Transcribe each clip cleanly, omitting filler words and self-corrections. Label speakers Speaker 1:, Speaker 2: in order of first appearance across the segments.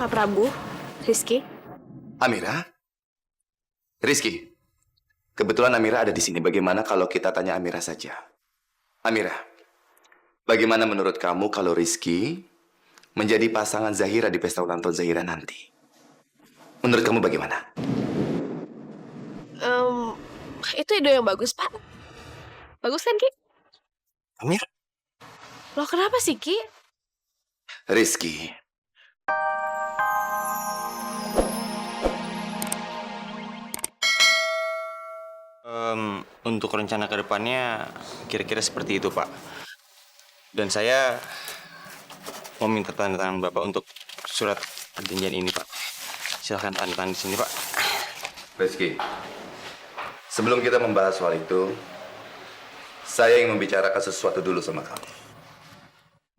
Speaker 1: Pak Prabu, Rizky.
Speaker 2: Amira? Rizky, kebetulan Amira ada di sini. Bagaimana kalau kita tanya Amira saja? Amira, bagaimana menurut kamu kalau Rizky menjadi pasangan Zahira di pesta ulang tahun Zahira nanti? Menurut kamu bagaimana?
Speaker 1: Itu ide yang bagus, Pak. Bagus kan, Ki?
Speaker 2: Amira?
Speaker 1: Loh, kenapa sih, Ki?
Speaker 2: Rizky,
Speaker 3: Untuk rencana ke depannya kira-kira seperti itu, Pak. Dan saya mau minta tanda tangan Bapak untuk surat perjanjian ini, Pak. Silahkan tanda tangan di sini, Pak.
Speaker 2: Rizky, sebelum kita membahas soal itu, saya ingin membicarakan sesuatu dulu sama kamu.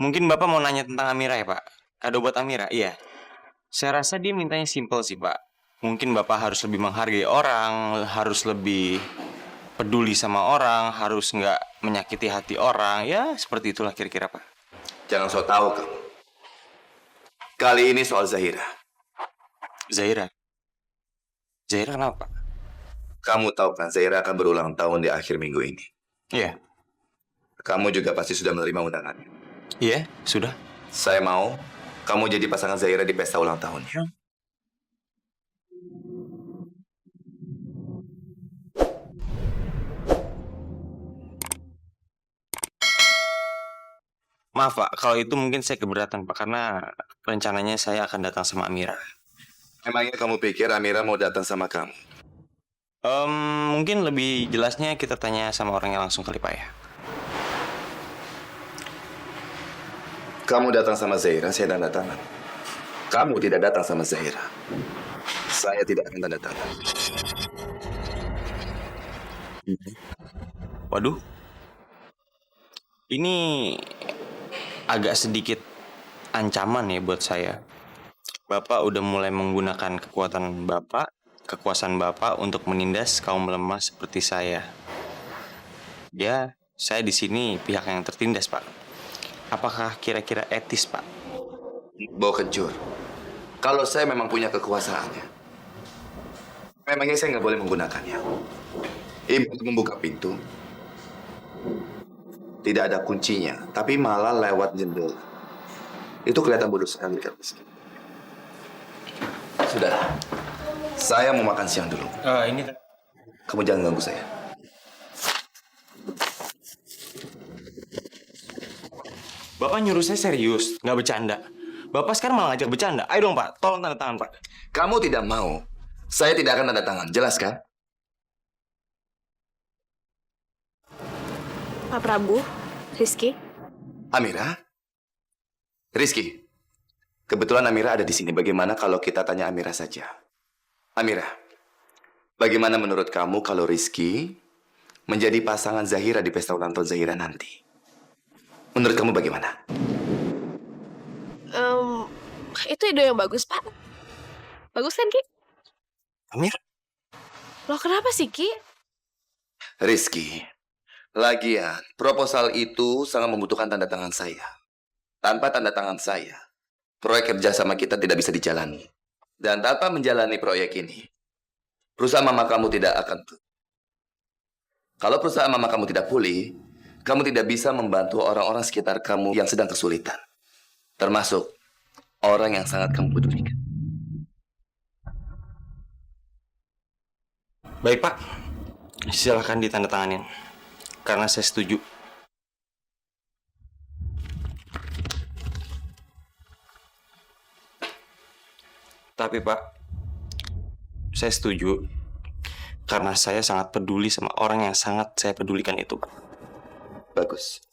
Speaker 3: Mungkin Bapak mau nanya tentang Amira ya, Pak? Kado buat Amira, iya. Saya rasa dia mintanya simpel sih, Pak. Mungkin Bapak harus lebih menghargai orang, harus lebih peduli sama orang, harus nggak menyakiti hati orang. Ya, seperti itulah kira-kira, Pak.
Speaker 2: Jangan sok tahu kamu. Kali ini soal Zahira.
Speaker 3: Zahira? Zahira kenapa, Pak?
Speaker 2: Kamu tahu kan Zahira akan berulang tahun di akhir minggu ini.
Speaker 3: Iya.
Speaker 2: Kamu juga pasti sudah menerima undangannya.
Speaker 3: Iya, sudah.
Speaker 2: Saya mau kamu jadi pasangan Zahira di pesta ulang tahunnya.
Speaker 3: Maaf, Pak, kalau itu mungkin saya keberatan, Pak, karena rencananya saya akan datang sama Amira.
Speaker 2: Emangnya kamu pikir Amira mau datang sama kamu?
Speaker 3: Mungkin lebih jelasnya kita tanya sama orangnya langsung kali, Pak ya.
Speaker 2: Kamu datang sama Zahira, saya tanda tangan. Kamu tidak datang sama Zahira, saya tidak akan tanda tangan.
Speaker 3: Waduh, ini agak sedikit ancaman ya buat saya. Bapak udah mulai menggunakan kekuasaan Bapak untuk menindas kaum lemah seperti saya. Ya, saya di sini pihak yang tertindas, Pak. Apakah kira-kira etis, Pak?
Speaker 2: Bawa kencur. Kalau saya memang punya kekuasaannya, memangnya saya nggak boleh menggunakannya. Untuk membuka pintu, tidak ada kuncinya, tapi malah lewat jendela. Itu kelihatan bodoh sekali kan? Sudah, saya mau makan siang dulu.
Speaker 3: Ini.
Speaker 2: Kamu jangan ganggu saya.
Speaker 3: Bapak nyuruh saya serius, nggak bercanda. Bapak sekarang malah ngajak bercanda. Ayo dong, Pak, tolong tanda tangan, Pak.
Speaker 2: Kamu tidak mau, saya tidak akan tanda tangan. Jelas kan?
Speaker 1: Pak Prabu, Rizky.
Speaker 2: Amira? Rizky, kebetulan Amira ada di sini. Bagaimana kalau kita tanya Amira saja? Amira, bagaimana menurut kamu kalau Rizky menjadi pasangan Zahira di pesta ulang tahun Zahira nanti? Menurut kamu bagaimana?
Speaker 1: Itu ide yang bagus, Pak. Bagus kan, Ki?
Speaker 3: Amira?
Speaker 1: Loh, kenapa sih, Ki?
Speaker 2: Rizky, lagian proposal itu sangat membutuhkan tanda tangan saya. Tanpa tanda tangan saya, proyek kerjasama kita tidak bisa dijalani. Dan tanpa menjalani proyek ini, perusahaan mama kamu tidak akan... Kalau perusahaan mama kamu tidak pulih, kamu tidak bisa membantu orang-orang sekitar kamu yang sedang kesulitan. Termasuk orang yang sangat kamu pedulikan.
Speaker 3: Baik, Pak. Silakan ditandatanganin. Karena saya setuju. Tapi, Pak, saya setuju karena saya sangat peduli sama orang yang sangat saya pedulikan itu.
Speaker 2: Bagus.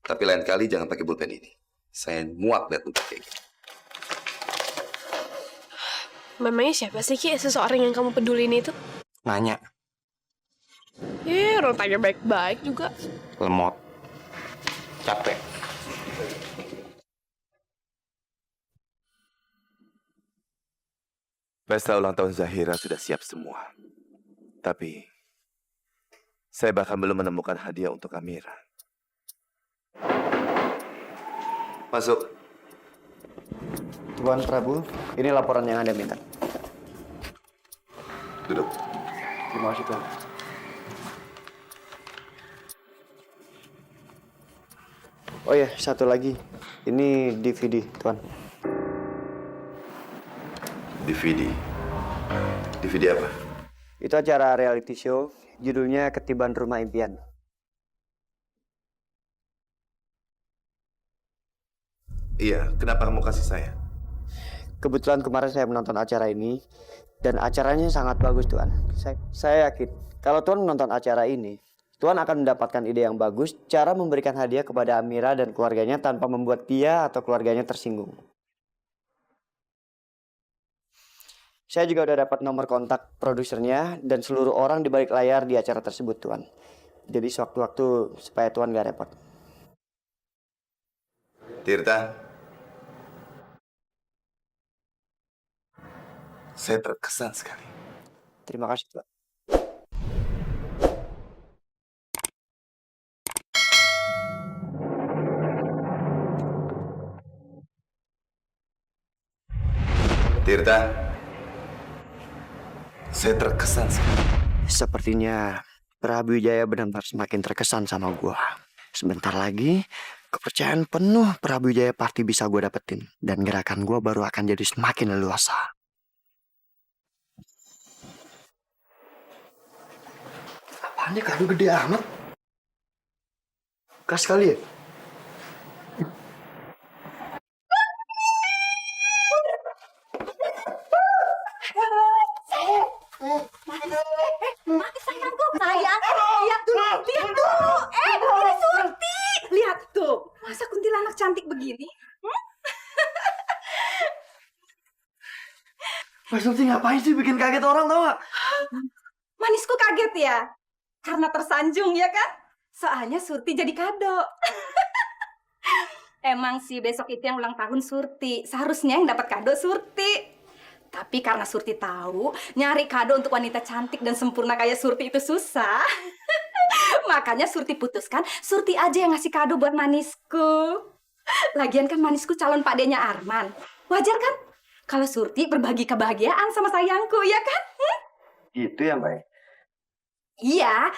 Speaker 2: Tapi lain kali jangan pakai pulpen ini. Saya muak lihat pulpen kayak gini.
Speaker 1: Memangnya siapa sih, Ki, seseorang yang kamu pedulin itu?
Speaker 3: Nanya,
Speaker 1: Orang tanya baik-baik juga.
Speaker 3: lemot, capek.
Speaker 2: Pesta ulang tahun Zahira sudah siap semua. Tapi saya bahkan belum menemukan hadiah untuk Amira. Masuk.
Speaker 4: Tuan Prabu, ini laporan yang Anda minta.
Speaker 2: Duduk.
Speaker 4: Terima kasih, Tuan. Oh ya, satu lagi. Ini DVD, Tuan.
Speaker 2: DVD. DVD apa?
Speaker 4: Itu acara reality show, judulnya Ketiban Rumah Impian.
Speaker 2: Iya, kenapa kamu kasih saya?
Speaker 4: Kebetulan kemarin saya menonton acara ini, dan acaranya sangat bagus, Tuan. Saya yakin, kalau Tuan menonton acara ini, Tuan akan mendapatkan ide yang bagus, cara memberikan hadiah kepada Amira dan keluarganya tanpa membuat dia atau keluarganya tersinggung. Saya juga udah dapat nomor kontak produsernya dan seluruh orang di balik layar di acara tersebut, Tuan. Jadi sewaktu-waktu supaya Tuan gak repot.
Speaker 2: Tirta, saya terkesan sekali.
Speaker 4: Terima kasih, Tuan.
Speaker 2: Tirta, saya terkesan sekali.
Speaker 4: Sepertinya Prabu Wijaya benar-benar semakin terkesan sama gua. Sebentar lagi, kepercayaan penuh Prabu Wijaya pasti bisa gua dapetin. Dan gerakan gua baru akan jadi semakin leluasa. Apaan nih kado gede amat? Kas kali ya?
Speaker 5: Sayang, lihat dulu, lihat dulu. Ini Surti. Lihat tuh, masa kuntilanak cantik begini?
Speaker 4: Mas Surti ngapain sih bikin kaget orang tau gak?
Speaker 5: Manisku kaget ya? Karena tersanjung ya kan? Soalnya Surti jadi kado. Emang sih besok itu yang ulang tahun Surti. Seharusnya yang dapat kado Surti. Tapi karena Surti tahu nyari kado untuk wanita cantik dan sempurna kayak Surti itu susah. Makanya Surti putuskan Surti aja yang ngasih kado buat Manisku. Lagian kan Manisku calon pakdenya Arman. Wajar kan? Kalau Surti berbagi kebahagiaan sama sayangku, ya kan?
Speaker 4: Itu ya, Mbak.
Speaker 5: Iya.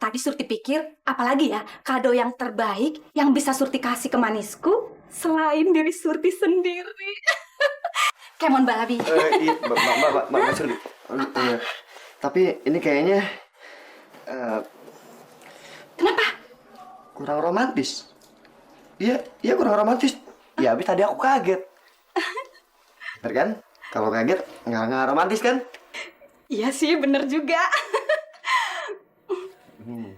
Speaker 5: Tadi Surti pikir, apalagi ya kado yang terbaik yang bisa Surti kasih ke Manisku selain diri Surti sendiri. Kemon Balabi.
Speaker 4: Iya, Mbak Surti. Tapi ini kayaknya
Speaker 5: Kenapa?
Speaker 4: kurang romantis. Iya kurang romantis. Ya, habis tadi aku kaget. Bener kan? Kalau kaget nggak romantis kan?
Speaker 5: Iya sih, bener juga.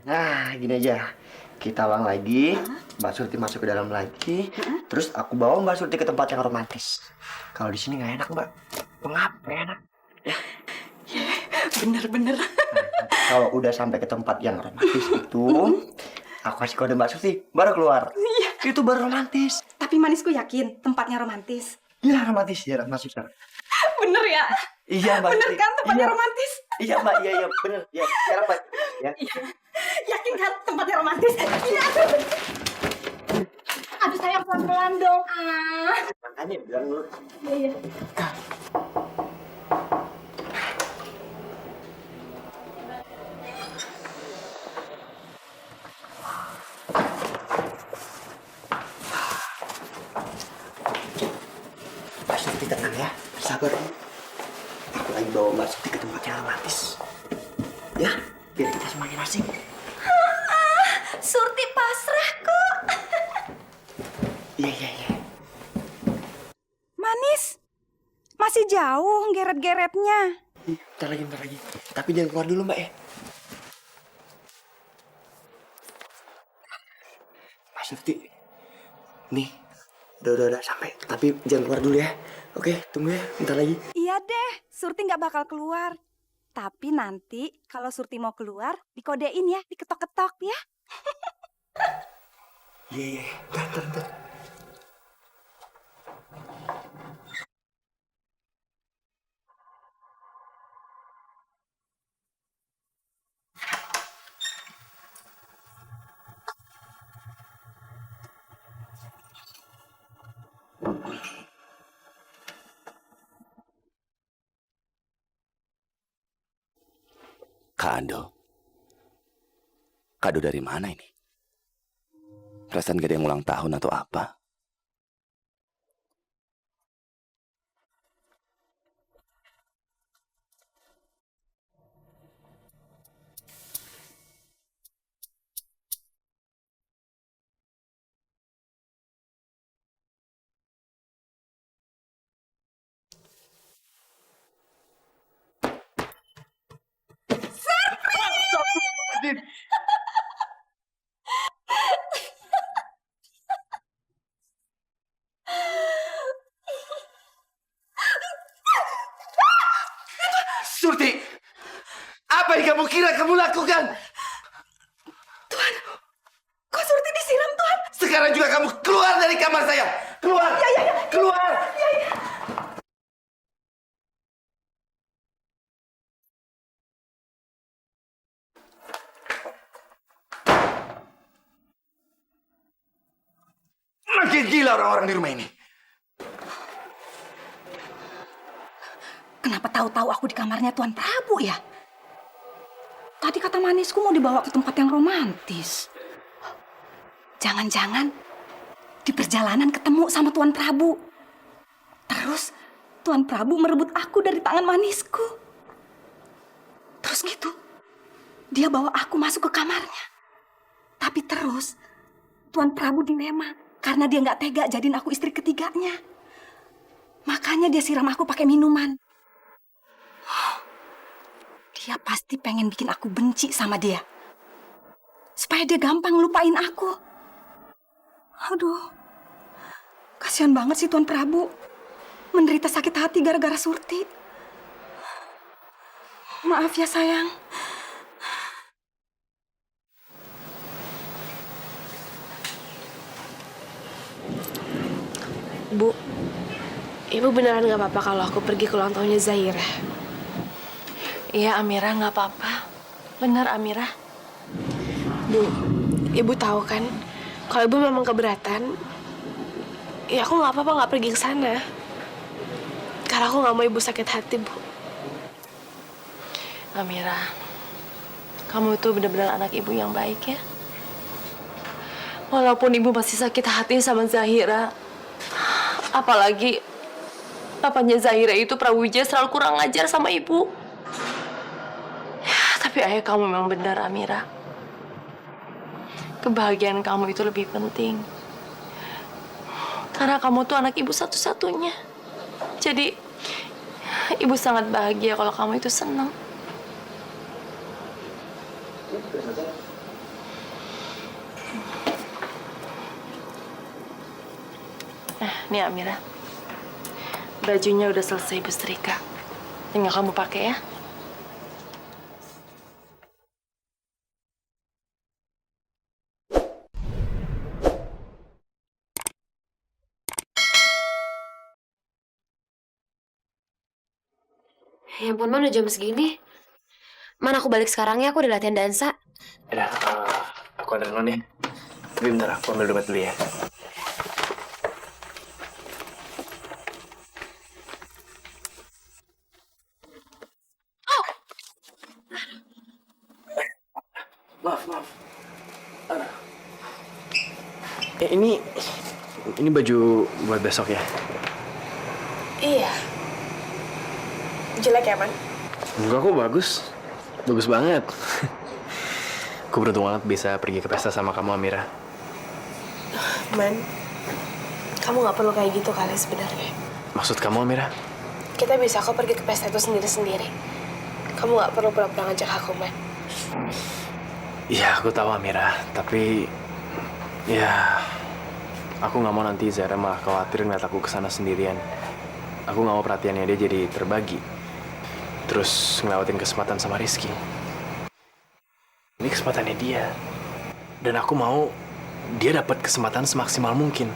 Speaker 4: Nah, gini aja. Kita ulang lagi. Mbak Surti masuk ke dalam lagi. Terus aku bawa Mbak Surti ke tempat yang romantis. Kalau di sini nggak enak, Mbak. Pengap, nggak enak.
Speaker 5: Bener-bener.
Speaker 4: Kalau udah sampai ke tempat yang romantis itu, aku kasih kode Mbak Surti, baru keluar.
Speaker 5: Iya.
Speaker 4: Itu baru romantis.
Speaker 5: Tapi Manisku yakin tempatnya romantis.
Speaker 4: Iya, romantis. Ya, masuk sekarang.
Speaker 5: Bener ya?
Speaker 4: Iya, Mbak.
Speaker 5: Bener kan tempatnya
Speaker 4: Iya.
Speaker 5: romantis?
Speaker 4: Iya, Mbak. Iya, bener. Ya, sekarang, Mbak. Ya.
Speaker 5: Iya. Yakin kan tempatnya romantis? Iya. Aduh sayang, pelan-pelan dong.
Speaker 4: Makanya bilang dulu.
Speaker 5: Iya.
Speaker 4: Mbak Surti tenang ya, sabar. Aku lagi bawa Mbak Surti ke tempat yang romantis. Ya, biar kita semakin asing.
Speaker 5: Surti pasrah kok.
Speaker 4: Iya.
Speaker 5: Manis, masih jauh geret-geretnya.
Speaker 4: Bentar lagi. Tapi jangan keluar dulu, Mbak ya. Mbak Surti, nih, udah sampai. Tapi jangan keluar dulu ya. Oke, tunggu ya, bentar lagi.
Speaker 5: Iya deh, Surti nggak bakal keluar. Tapi nanti kalau Surti mau keluar, dikodein ya, diketok-ketok ya.
Speaker 4: Iya. Bentar.
Speaker 2: Kado. Kado dari mana ini? Perasaan gak ada yang ulang tahun atau apa? Surti, apa yang kamu kira kamu lakukan?
Speaker 5: Tuan, kok Surti disiram, Tuan?
Speaker 2: Sekarang juga kamu keluar dari kamar saya. Keluar. Keluar. Makin gila orang-orang di rumah ini.
Speaker 5: Kenapa tahu-tahu aku di kamarnya Tuan Prabu ya? Tadi kata manisku mau dibawa ke tempat yang romantis. Jangan-jangan di perjalanan ketemu sama Tuan Prabu. Terus Tuan Prabu merebut aku dari tangan manisku. Terus gitu, dia bawa aku masuk ke kamarnya. Tapi terus Tuan Prabu dilema karena dia nggak tega jadiin aku istri ketiganya. Makanya dia siram aku pakai minuman. Dia pasti pengen bikin aku benci sama dia. Supaya dia gampang lupain aku. Aduh, kasihan banget sih Tuan Prabu. Menderita sakit hati gara-gara Surti. Maaf ya sayang.
Speaker 1: Bu, Ibu beneran gak apa-apa kalau aku pergi ke ulang tahunnya Zahira?
Speaker 6: Iya, Amira, nggak apa-apa. Benar, Amira.
Speaker 1: Bu, Ibu tahu kan, kalau Ibu memang keberatan, ya aku nggak apa-apa nggak pergi ke sana. Karena aku nggak mau Ibu sakit hati, Bu.
Speaker 6: Amira, kamu itu benar-benar anak ibu yang baik ya. Walaupun ibu masih sakit hati sama Zahira, apalagi papanya Zahira itu Prabu Wijaya selalu kurang ajar sama ibu. Tapi ayah kamu memang benar, Amira. Kebahagiaan kamu itu lebih penting. Karena kamu tuh anak ibu satu-satunya. Jadi, ibu sangat bahagia kalau kamu itu senang. Nih Amira. Bajunya udah selesai ibu setrika. Tinggal kamu pakai ya.
Speaker 7: Ya ampun, Man, udah jam segini. Man, aku balik sekarang ya, aku udah latihan dansa.
Speaker 8: Udah, aku antar dulu nih. Tapi bentar, aku ambil dompet dulu ya. Maaf. Ini baju buat besok ya?
Speaker 1: Iya. Jelek ya, Man?
Speaker 8: Enggak kok, bagus. Bagus banget. Aku beruntung banget bisa pergi ke pesta sama kamu, Amira.
Speaker 1: Man, kamu nggak perlu kayak gitu kali sebenarnya.
Speaker 8: Maksud kamu, Amira?
Speaker 1: Kita bisa kok pergi ke pesta itu sendiri-sendiri. Kamu nggak perlu pura-pura ngajak aku, Man.
Speaker 8: Iya, aku tahu, Amira. Tapi, ya, aku nggak mau nanti Zara malah khawatir ngeliat aku kesana sendirian. Aku nggak mau perhatiannya dia jadi terbagi. Terus ngelewatin kesempatan sama Rizky. Ini kesempatannya dia. Dan aku mau dia dapat kesempatan semaksimal mungkin.